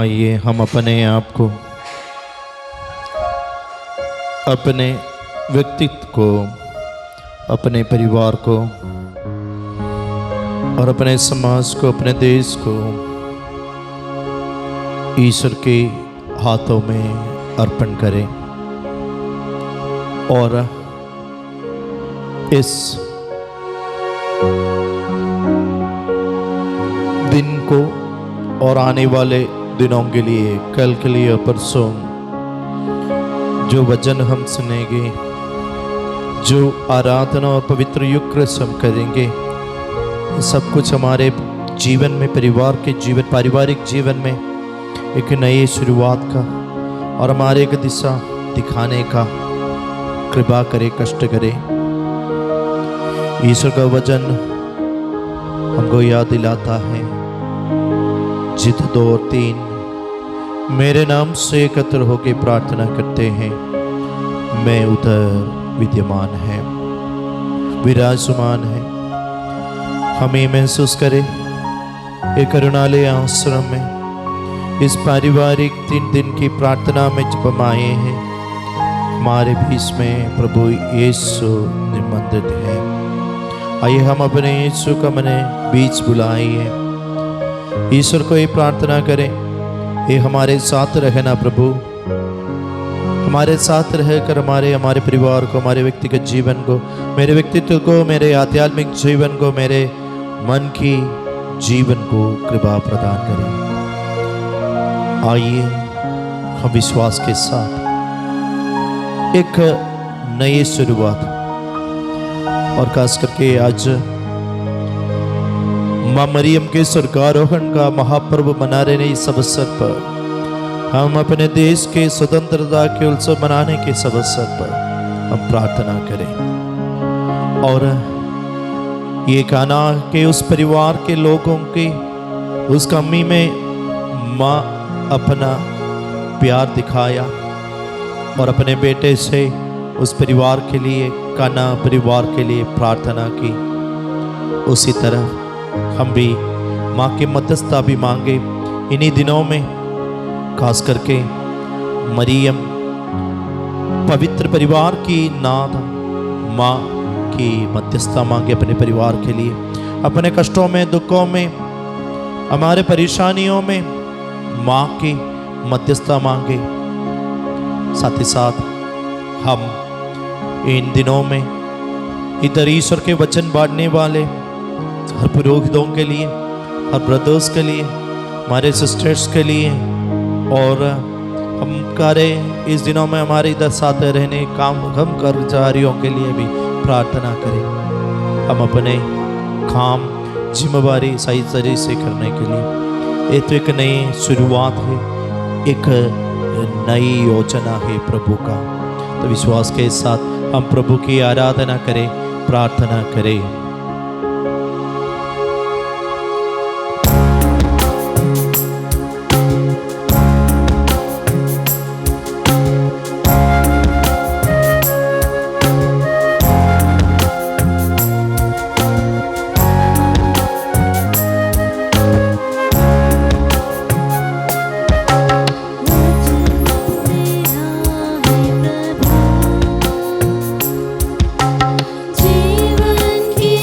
आइए हम अपने आप को, अपने व्यक्तित्व को, अपने परिवार को और अपने समाज को, अपने देश को ईश्वर के हाथों में अर्पण करें और इस दिन को और आने वाले दिनों के लिए, कल के लिए, परसों जो वचन हम सुनेंगे, जो आराधना और पवित्र युग हम करेंगे, सब कुछ हमारे जीवन में, परिवार के जीवन, पारिवारिक जीवन में एक नई शुरुआत का और हमारे एक दिशा दिखाने का कृपा करे, कष्ट करे। ईश्वर का वचन हमको याद दिलाता है, जित 2 और 3 मेरे नाम से एकत्र होकर प्रार्थना करते हैं, मैं उधर विद्यमान है, विराजमान है। हमें महसूस करें एक करुणालय आश्रम में, इस पारिवारिक 3 दिन की प्रार्थना में जब हम आए हैं, हमारे बीच में प्रभु यीशु निमंत्रित है। आइए हम अपने यीशु का मने बीच बुलाइए, ईश्वर को ये प्रार्थना करें, ये हमारे साथ रहना प्रभु, हमारे साथ रहकर हमारे परिवार को, हमारे व्यक्तिगत जीवन को, मेरे व्यक्तित्व को, मेरे आध्यात्मिक जीवन को, मेरे मन की जीवन को कृपा प्रदान करें। आइए हम विश्वास के साथ एक नई शुरुआत और खास करके आज माँ मरियम के स्वर्गारोहण का महापर्व मना रहे इस अवसर पर, हम अपने देश के स्वतंत्रता के उत्सव मनाने के इस अवसर पर हम प्रार्थना करें और ये काना के उस परिवार के लोगों की, उस कमी में माँ अपना प्यार दिखाया और अपने बेटे से उस परिवार के लिए, काना परिवार के लिए प्रार्थना की। उसी तरह हम भी माँ की मध्यस्थता भी मांगे इन्हीं दिनों में, खास करके मरियम पवित्र परिवार की नाथ माँ की मध्यस्थता मांगे अपने परिवार के लिए, अपने कष्टों में, दुखों में, हमारे परेशानियों में माँ की मध्यस्थता मांगे। साथ ही साथ हम इन दिनों में इधर ईश्वर के वचन बांटने वाले हर पुरोहितों के लिए, हर ब्रदर्स के लिए, हमारे सिस्टर्स के लिए और हम करें इस दिनों में हमारे इधर साथ रहने काम हम कर्मचारियों के लिए भी प्रार्थना करें। हम अपने काम जिम्मेवारी सही तरह से करने के लिए, ये तो एक नई शुरुआत है, एक नई योजना है प्रभु का। तो विश्वास के साथ हम प्रभु की आराधना करें, प्रार्थना करें। जीवन की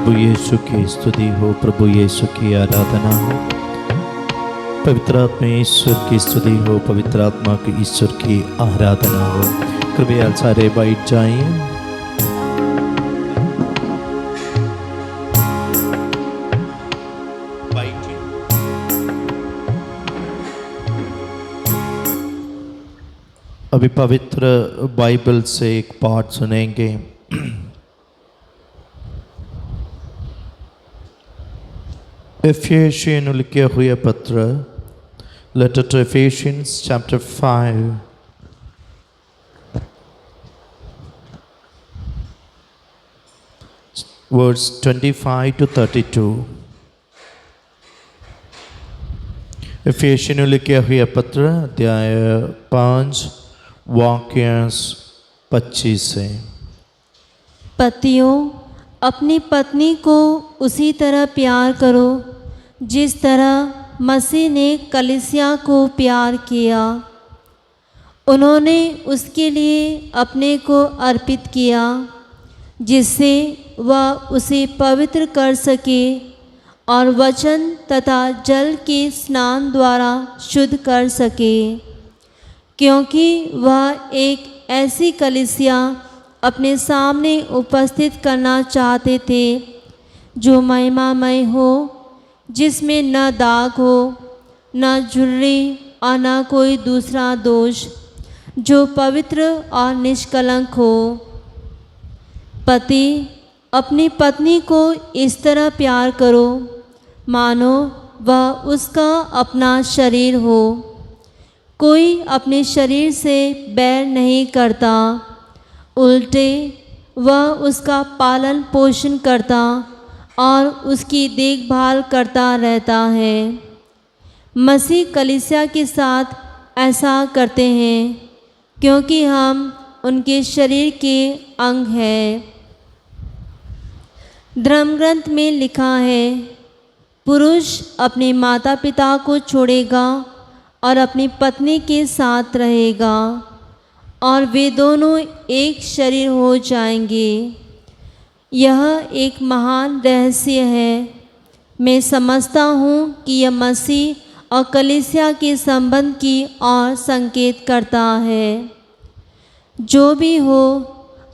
प्रभु यीशु की स्तुति हो, प्रभु यीशु की आराधना हो, पवित्र आत्मा ईश्वर की स्तुति हो, पवित्र आत्मा की ईश्वर की आराधना हो। कृपया सारे बैठ जाइए। अभी पवित्र बाइबल से एक पाठ सुनेंगे। एफेसियन लिखे हुए पत्र, letter to Ephesians chapter 5 verse 25 to 32। Ephesian लिखे हुए पत्र अध्याय 5 वाक्य 25 से। पतियों, अपनी पत्नी को उसी तरह प्यार करो जिस तरह मसीह ने कलीसिया को प्यार किया। उन्होंने उसके लिए अपने को अर्पित किया, जिससे वह उसे पवित्र कर सके और वचन तथा जल के स्नान द्वारा शुद्ध कर सके, क्योंकि वह एक ऐसी कलीसिया अपने सामने उपस्थित करना चाहते थे जो महिमामय हो, जिसमें न दाग हो, न झुर्री और न कोई दूसरा दोष, जो पवित्र और निष्कलंक हो। पति अपनी पत्नी को इस तरह प्यार करो मानो वह उसका अपना शरीर हो। कोई अपने शरीर से बैर नहीं करता, उल्टे वह उसका पालन पोषण करता और उसकी देखभाल करता रहता है। मसीह कलीसिया के साथ ऐसा करते हैं क्योंकि हम उनके शरीर के अंग हैं। धर्म ग्रंथ में लिखा है, पुरुष अपने माता पिता को छोड़ेगा और अपनी पत्नी के साथ रहेगा और वे दोनों एक शरीर हो जाएंगे। यह एक महान रहस्य है। मैं समझता हूँ कि यह मसीह और कलीसिया के संबंध की ओर संकेत करता है। जो भी हो,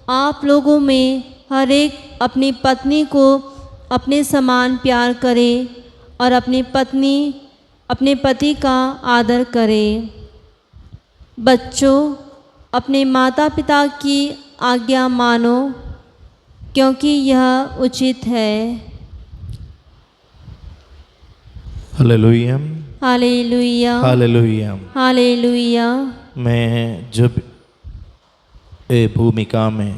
आप लोगों में हर एक अपनी पत्नी को अपने समान प्यार करे और अपनी पत्नी अपने पति का आदर करे। बच्चों, अपने माता पिता की आज्ञा मानो, क्योंकि यह उचित है। Hallelujah, hallelujah, hallelujah, hallelujah. मैं जब ये भूमिका में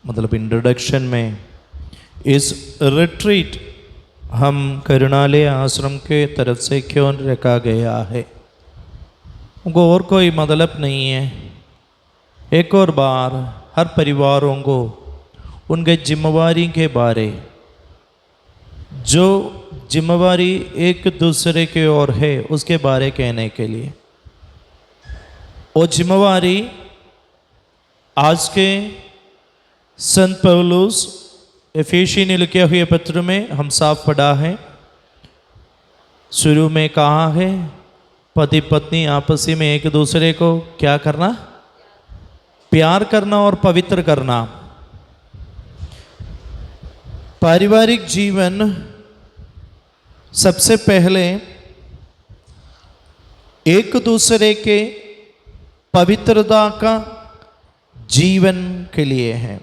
मतलब इंट्रोडक्शन में इस रिट्रीट हम करुणालय आश्रम के तरफ से क्यों रखा गया है, उनको और कोई मतलब नहीं है। एक और बार हर परिवारों को उनके जिम्मेवारी के बारे, जो जिम्मेवारी एक दूसरे की ओर है उसके बारे कहने के लिए। वो जिम्मेवारी आज के संत पौलुस एफेसियन लिखे हुए पत्र में हम साफ पढ़ा है। शुरू में कहा है, पति पत्नी आपसी में एक दूसरे को क्या करना, प्यार करना और पवित्र करना। पारिवारिक जीवन सबसे पहले एक दूसरे के पवित्रता का जीवन के लिए है।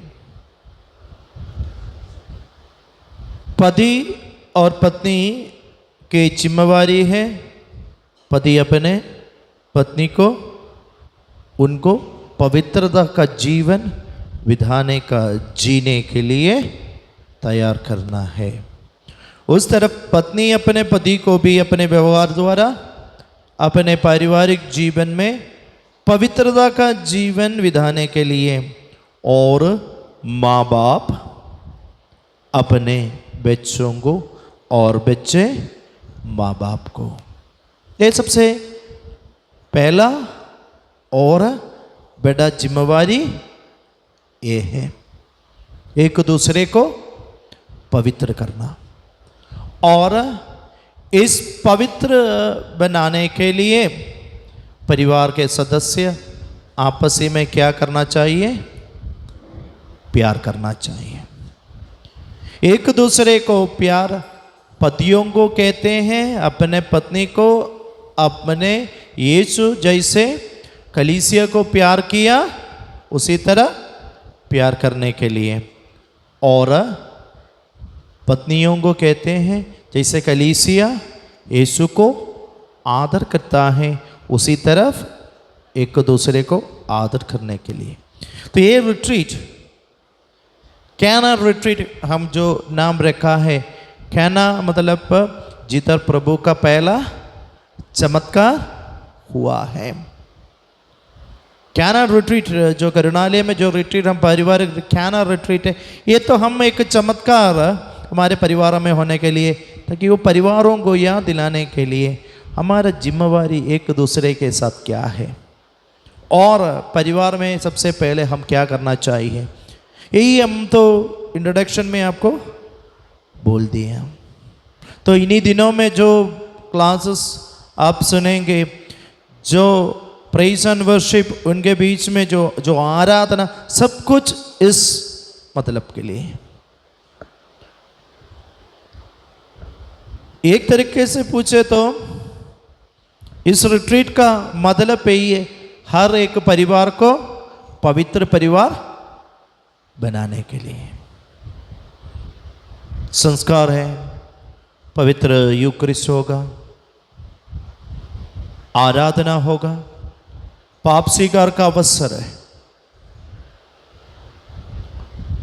पति और पत्नी की जिम्मेवारी है, पति अपने पत्नी को उनको पवित्रता का जीवन विधाने का जीने के लिए तैयार करना है। उस तरफ पत्नी अपने पति को भी अपने व्यवहार द्वारा अपने पारिवारिक जीवन में पवित्रता का जीवन विधाने के लिए, और माँ बाप अपने बच्चों को और बच्चे माँ बाप को। ये सबसे पहला और बड़ा जिम्मेवारी ये है, एक दूसरे को पवित्र करना। और इस पवित्र बनाने के लिए परिवार के सदस्य आपसी में क्या करना चाहिए? प्यार करना चाहिए। एक दूसरे को प्यार, पतियों को कहते हैं अपने पत्नी को अपने यीशु जैसे कलीसिया को प्यार किया उसी तरह प्यार करने के लिए, और पत्नियों को कहते हैं जैसे कलीसिया यीशु को आदर करता है उसी तरफ एक दूसरे को आदर करने के लिए। तो ये रिट्रीट, कैना रिट्रीट हम जो नाम रखा है, कैना मतलब जिधर प्रभु का पहला चमत्कार हुआ है। कैना रिट्रीट जो करुणालय में जो रिट्रीट हम पारिवारिक कैना रिट्रीट है, ये तो हम एक चमत्कार हमारे परिवारों में होने के लिए, ताकि वो परिवारों को याद दिलाने के लिए हमारा जिम्मेवारी एक दूसरे के साथ क्या है और परिवार में सबसे पहले हम क्या करना चाहिए, यही हम तो इंट्रोडक्शन में आपको बोल दिए हैं। तो इन्हीं दिनों में जो क्लासेस आप सुनेंगे, जो प्रेज एंड वर्शिप, उनके बीच में जो आराधना, सब कुछ इस मतलब के लिए। एक तरीके से पूछे तो इस रिट्रीट का मतलब यही है, हर एक परिवार को पवित्र परिवार बनाने के लिए। संस्कार है, पवित्र यूकरिस्ट होगा, आराधना होगा, पाप स्वीकार का अवसर है,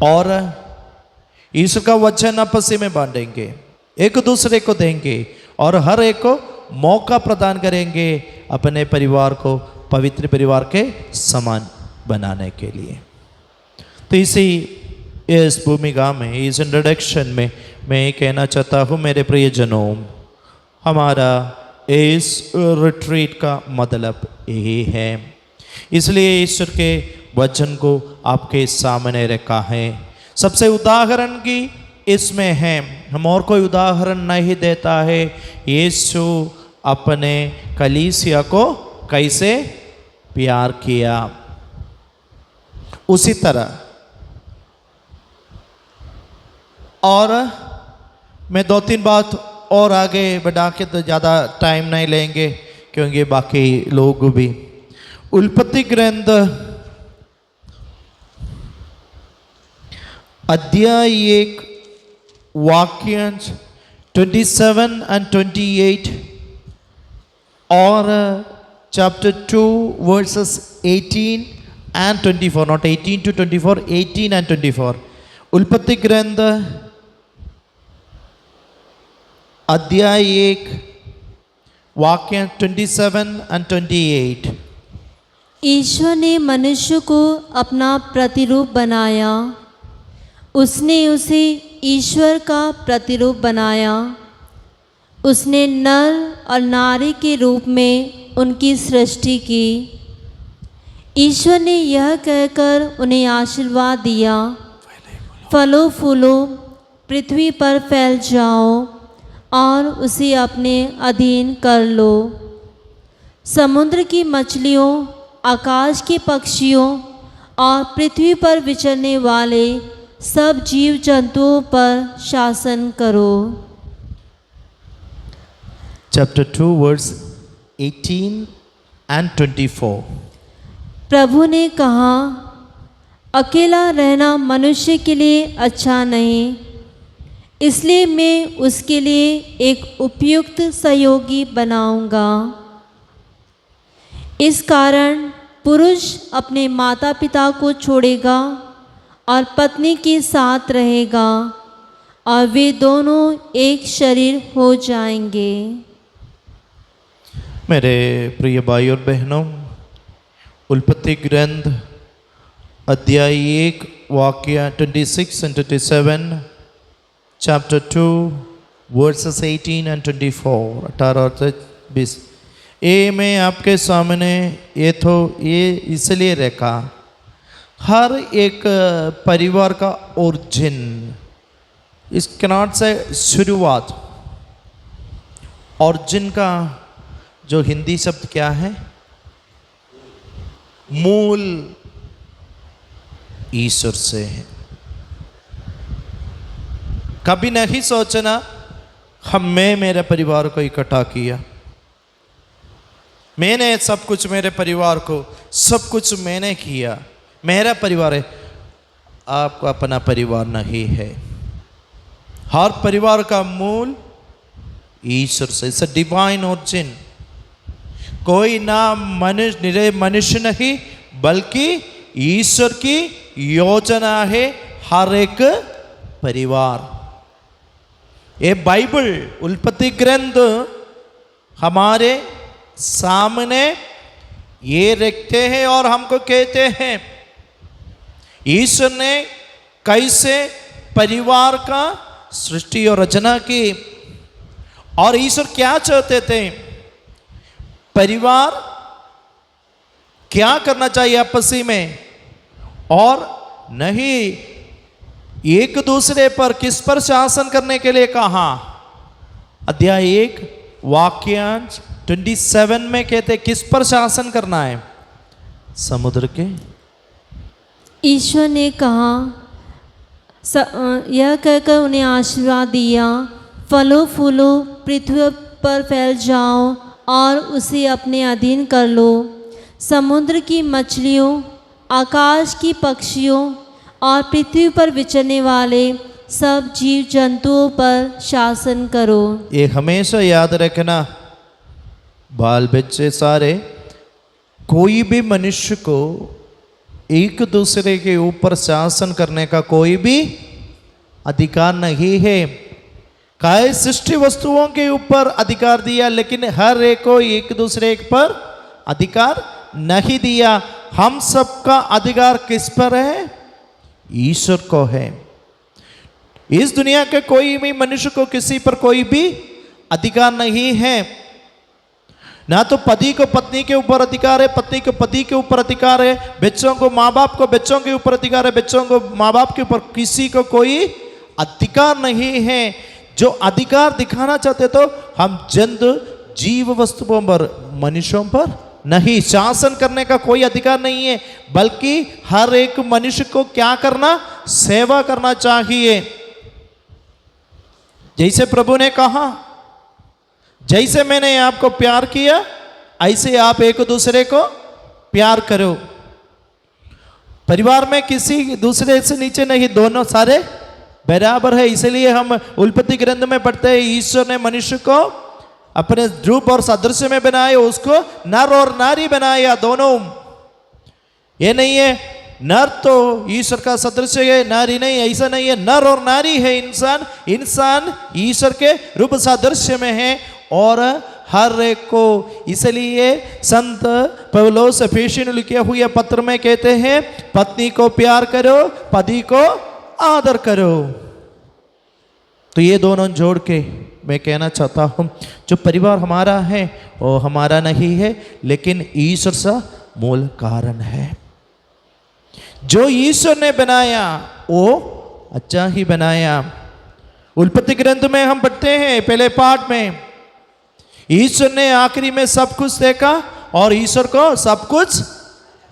और ईश्वर का वचन आपसी में बांटेंगे, एक दूसरे को देंगे और हर एक को मौका प्रदान करेंगे अपने परिवार को पवित्र परिवार के समान बनाने के लिए। तो इसी इस भूमिका में, इस इंट्रोडक्शन में मैं कहना चाहता हूँ मेरे प्रियजनों, हमारा इस रिट्रीट का मतलब यही है। इसलिए ईश्वर के वचन को आपके सामने रखा है। सबसे उदाहरण की इसमें है, हम और कोई उदाहरण नहीं देता है। यीशु अपने कलीसिया को कैसे प्यार किया, उसी तरह। और मैं 2-3 बात और आगे बढ़ा के तो ज़्यादा टाइम नहीं लेंगे क्योंकि बाकी लोग भी। उत्पत्ति ग्रंथ अध्याय 1 वाक्य 27 and 28 और chapter 2 verses 18 and 24, not 18 to 24, 18 and 24। उत्पत्ति ग्रंथ अध्याय 1 वाक्य 27 and 28। ईश्वर ने मनुष्य को अपना प्रतिरूप बनाया, उसने उसे ईश्वर का प्रतिरूप बनाया, उसने नर और नारी के रूप में उनकी सृष्टि की। ईश्वर ने यह कहकर उन्हें आशीर्वाद दिया, फलो फूलो, पृथ्वी पर फैल जाओ और उसे अपने अधीन कर लो। समुद्र की मछलियों, आकाश के पक्षियों और पृथ्वी पर विचरने वाले सब जीव जंतुओं पर शासन करो। Chapter 2 verse 18 and 24। प्रभु ने कहा, अकेला रहना मनुष्य के लिए अच्छा नहीं, इसलिए मैं उसके लिए एक उपयुक्त सहयोगी बनाऊंगा। इस कारण पुरुष अपने माता पिता को छोड़ेगा और पत्नी के साथ रहेगा और वे दोनों एक शरीर हो जाएंगे। मेरे प्रिय भाई और बहनों, उत्पत्ति ग्रंथ अध्याय 1 वाक्य 26 and 27, chapter 2 verses 18 and 24, 18 और 20। ये मैं आपके सामने ये इसलिए रखा, हर एक परिवार का ओरिजिन इस कनाट से शुरुआत, और जिनका जो हिंदी शब्द क्या है, मूल ईश्वर से है। कभी नहीं सोचना मैं मेरे परिवार को इकट्ठा किया, मैंने सब कुछ, मेरे परिवार को सब कुछ मैंने किया, मेरा परिवार है। आपका अपना परिवार नहीं है। हर परिवार का मूल ईश्वर से, इट्स अ डिवाइन ओरिजिन। कोई ना मनुष्य नहीं, बल्कि ईश्वर की योजना है हर एक परिवार। ये बाइबल उत्पत्ति ग्रंथ हमारे सामने ये रखते हैं और हमको कहते हैं ईश्वर ने कैसे परिवार का सृष्टि और रचना की, और ईश्वर क्या चाहते थे, परिवार क्या करना चाहिए आपसी में, और नहीं एक दूसरे पर किस पर शासन करने के लिए कहा। अध्याय 1 वाक्यांश 27 में कहते किस पर शासन करना है, समुद्र के। ईश्वर ने कहा, यह कहकर उन्हें आशीर्वाद दिया, फलो फूलो, पृथ्वी पर फैल जाओ और उसे अपने अधीन कर लो। समुद्र की मछलियों, आकाश की पक्षियों और पृथ्वी पर विचरने वाले सब जीव जंतुओं पर शासन करो। ये हमेशा याद रखना, बाल बच्चे सारे, कोई भी मनुष्य को एक दूसरे के ऊपर शासन करने का कोई भी अधिकार नहीं है। काय सृष्टि वस्तुओं के ऊपर अधिकार दिया, लेकिन हर एक को एक दूसरे पर अधिकार नहीं दिया। हम सबका अधिकार किस पर है, ईश्वर को है। इस दुनिया के कोई भी मनुष्य को किसी पर कोई भी अधिकार नहीं है। ना तो पति को पत्नी के ऊपर अधिकार है, पत्नी को पति के ऊपर अधिकार है, बच्चों को माँ बाप को बच्चों के ऊपर अधिकार है, बच्चों को माँ बाप के ऊपर किसी को कोई अधिकार नहीं है। जो अधिकार दिखाना चाहते तो हम जंतु जीव वस्तुओं पर, मनुष्यों पर नहीं, शासन करने का कोई अधिकार नहीं है, बल्कि हर एक मनुष्य को क्या करना, सेवा करना चाहिए। जैसे प्रभु ने कहा, जैसे मैंने आपको प्यार किया ऐसे आप एक दूसरे को प्यार करो। परिवार में किसी दूसरे से नीचे नहीं, दोनों सारे बराबर है। इसलिए हम उत्पत्ति ग्रंथ में पढ़ते हैं, ईश्वर ने मनुष्य को अपने रूप और सदृश्य में बनाया, उसको नर और नारी बनाया, दोनों। ये नहीं है नर तो ईश्वर का सदृश्य है, नारी नहीं, ऐसा नहीं है। नर और नारी है इंसान, इंसान ईश्वर के रूप सदृश्य में है, और हर एक को। इसलिए संत पौलुस एफेसियों लिखे हुए पत्र में कहते हैं, पत्नी को प्यार करो, पति को आदर करो। तो ये दोनों जोड़ के मैं कहना चाहता हूँ, जो परिवार हमारा है वो हमारा नहीं है, लेकिन ईश्वर सा मूल कारण है। जो ईश्वर ने बनाया वो अच्छा ही बनाया। उत्पत्ति ग्रंथ में हम पढ़ते हैं पहले पाठ में, ईश्वर ने आखिरी में सब कुछ देखा और ईश्वर को सब कुछ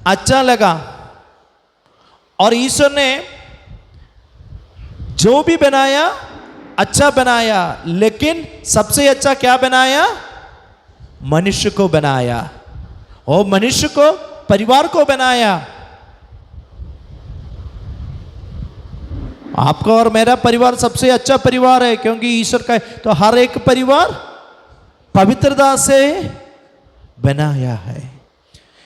अच्छा लगा। और ईश्वर ने जो भी बनाया अच्छा बनाया, लेकिन सबसे अच्छा क्या बनाया, मनुष्य को बनाया, और मनुष्य को, परिवार को बनाया। आपका और मेरा परिवार सबसे अच्छा परिवार है, क्योंकि ईश्वर का है। तो हर एक परिवार पवित्रता से बनाया है।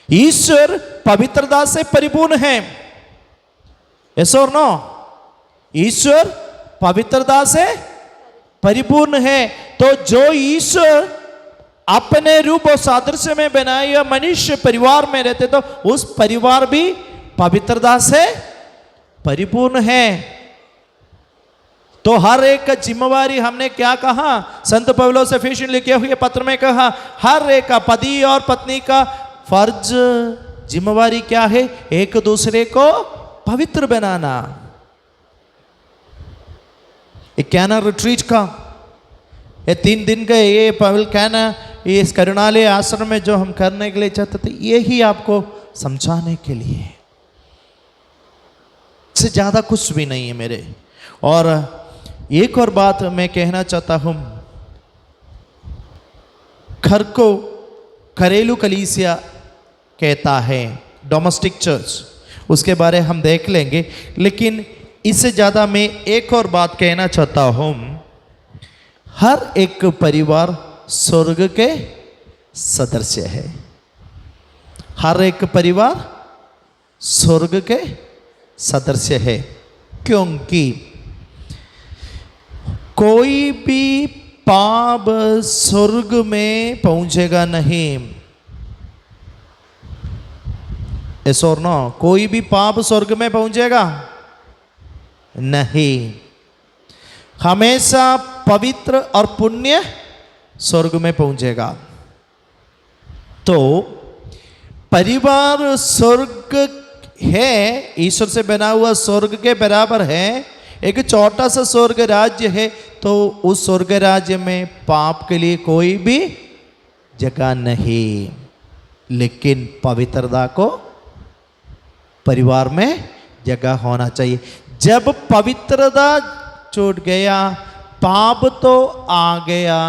ईश्वर पवित्रता से परिपूर्ण है, यस और नो? ईश्वर पवित्रता से परिपूर्ण है। तो जो ईश्वर अपने रूप और सादृश्य में बनाया मनुष्य परिवार में रहते, तो उस परिवार भी पवित्रता से परिपूर्ण है। तो हर एक का जिम्मेवारी, हमने क्या कहा, संत पौलुस एफेसियों लिखे हुए पत्र में कहा, हर एक का, पति और पत्नी का फर्ज, जिम्मेवारी क्या है, एक दूसरे को पवित्र बनाना। ये कैना रिट्रीट का, ये 3 दिन का ये पविल कैना, ये इस करुणालय आश्रम में जो हम करने के लिए चाहते थे, ये ही आपको समझाने के लिए, इससे ज़्यादा कुछ भी नहीं है मेरे। और एक और बात मैं कहना चाहता हूँ, घर को घरेलू कलीसिया कहता है, डोमेस्टिक चर्च, उसके बारे हम देख लेंगे। लेकिन इससे ज़्यादा मैं एक और बात कहना चाहता हूँ, हर एक परिवार स्वर्ग के सदस्य है। हर एक परिवार स्वर्ग के सदस्य है, क्योंकि कोई भी पाप स्वर्ग में पहुंचेगा नहीं। यस और नो? कोई भी पाप स्वर्ग में पहुंचेगा नहीं। हमेशा पवित्र और पुण्य स्वर्ग में पहुंचेगा। तो परिवार स्वर्ग है, ईश्वर से बना हुआ स्वर्ग के बराबर है। एक छोटा सा स्वर्ग राज्य है, तो उस स्वर्ग राज्य में पाप के लिए कोई भी जगह नहीं। लेकिन पवित्रता को परिवार में जगह होना चाहिए। जब पवित्रता छूट गया, पाप तो आ गया,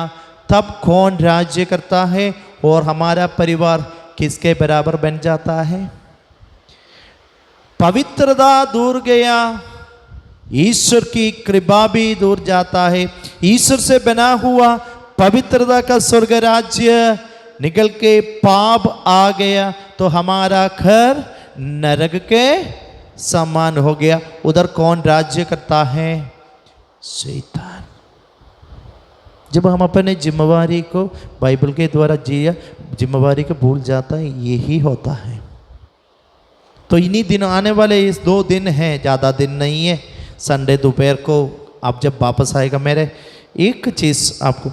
तब कौन राज्य करता है और हमारा परिवार किसके बराबर बन जाता है? पवित्रता दूर गया, ईश्वर की कृपा भी दूर जाता है। ईश्वर से बना हुआ पवित्रता का स्वर्ग राज्य निकल के पाप आ गया, तो हमारा घर नरक के समान हो गया। उधर कौन राज्य करता है? शैतान। जब हम अपने जिम्मेवारी को बाइबल के द्वारा जिया, जिम्मेवारी को भूल जाता है, यही होता है। तो इन्हीं दिन आने वाले इस 2 दिन हैं, ज़्यादा दिन नहीं है। संडे दोपहर को आप जब वापस आएगा, मेरे एक चीज़ आपको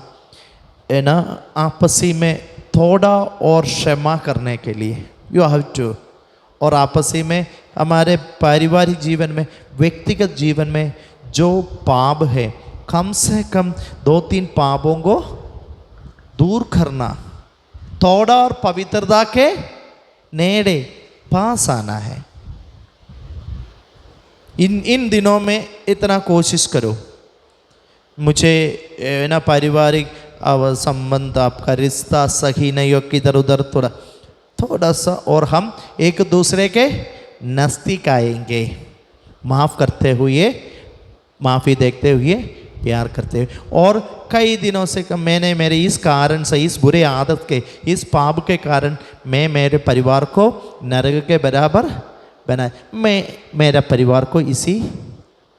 है ना, आपसी में थोड़ा और क्षमा करने के लिए यू हैव टू, और आपसी में हमारे पारिवारिक जीवन में, व्यक्तिगत जीवन में जो पाप है, कम से कम 2-3 पापों को दूर करना, थोड़ा और पवित्रता के नेड़े पास आना है। इन दिनों में इतना कोशिश करो। मुझे ना पारिवारिक संबंध, आपका रिश्ता सही नहीं हो, किधर उधर थोड़ा सा, और हम एक दूसरे के नज़दीक आएंगे, माफ़ करते हुए, माफ़ी देखते हुए, प्यार करते हुए। और कई दिनों से मैंने मेरे इस कारण से, इस बुरे आदत के, इस पाप के कारण मैं मेरे परिवार को नरक के बराबर बनाया। मैं मेरा परिवार को इसी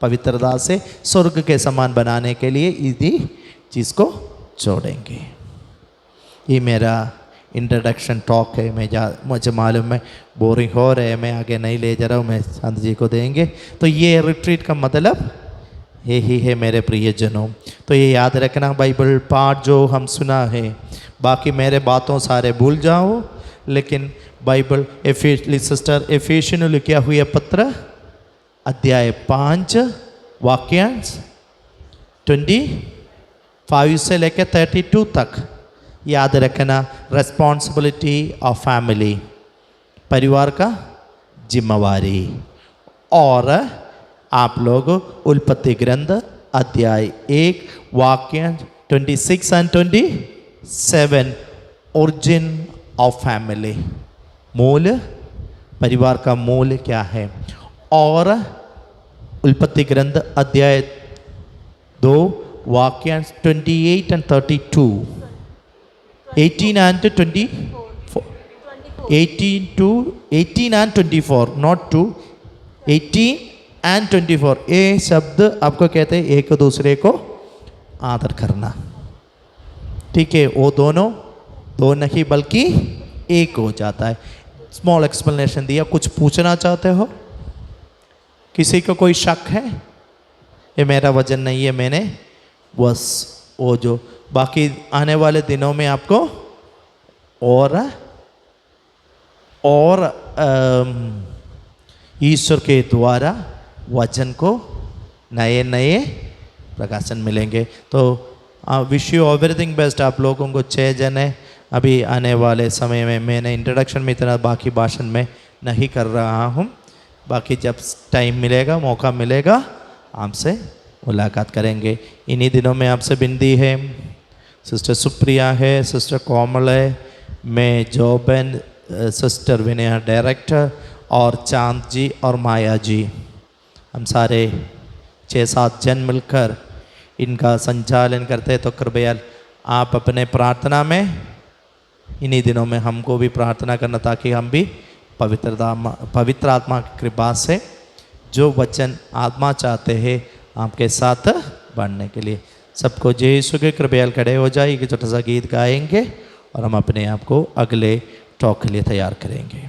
पवित्रता से स्वर्ग के समान बनाने के लिए इसी चीज़ को छोड़ेंगे। ये मेरा इंट्रोडक्शन टॉक है। मुझे मालूम है बोरिंग हो रहा है, मैं आगे नहीं ले जा रहा हूँ, मैं संत जी को देंगे। तो ये रिट्रीट का मतलब यही है मेरे प्रियजनों। तो ये याद रखना, बाइबल पाठ जो हम सुना है, बाकी मेरे बातों सारे भूल जाओ, लेकिन बाइबल सिस्टर एफेसियों लिखा हुआ पत्र अध्याय 5 वाक्यांश 25 से लेकर 32 तक याद रखना। रेस्पॉन्सिबिलिटी ऑफ फैमिली, परिवार का जिम्मेवारी। और आप लोग उत्पत्ति ग्रंथ अध्याय 1 वाक्यांश 26 and 27, ओरिजिन ऑफ फैमिली, मूल, परिवार का मूल क्या है। और उत्पत्ति ग्रंथ अध्याय 2 वाक्यांश 28 and 32, 18 and 24, 18 and 24, not 2, 18 and 24। ये शब्द आपको कहते हैं एक दूसरे को आदर करना। ठीक है, वो दोनों दो नहीं बल्कि एक हो जाता है। स्मॉल एक्सप्लेनेशन दिया। कुछ पूछना चाहते हो? किसी को कोई शक है? ये मेरा वजन नहीं है, मैंने बस वो जो बाकी आने वाले दिनों में आपको और ईश्वर के द्वारा वचन को नए नए प्रकाशन मिलेंगे। तो विश यू एवरीथिंग बेस्ट। आप लोगों को 6 जने अभी आने वाले समय में, मैंने इंट्रोडक्शन में इतना बाकी भाषण में नहीं कर रहा हूँ, बाकी जब टाइम मिलेगा, मौका मिलेगा, आपसे मुलाकात करेंगे। इन्हीं दिनों में आपसे विनती है, सिस्टर सुप्रिया है, सिस्टर कोमल है, मैं जोबन, सिस्टर विनय डायरेक्टर, और चांद जी और माया जी, हम सारे 6-7 जन मिलकर इनका संचालन करते हैं। तो कृपया आप अपने प्रार्थना में इन्हीं दिनों में हमको भी प्रार्थना करना, ताकि हम भी पवित्र आत्मा की कृपा से जो वचन आत्मा चाहते हैं आपके साथ बढ़ने के लिए। सबको जय यीशु के कृपया खड़े हो जाए, एक छोटा सा गीत गाएंगे और हम अपने आप को अगले टॉक के लिए तैयार करेंगे।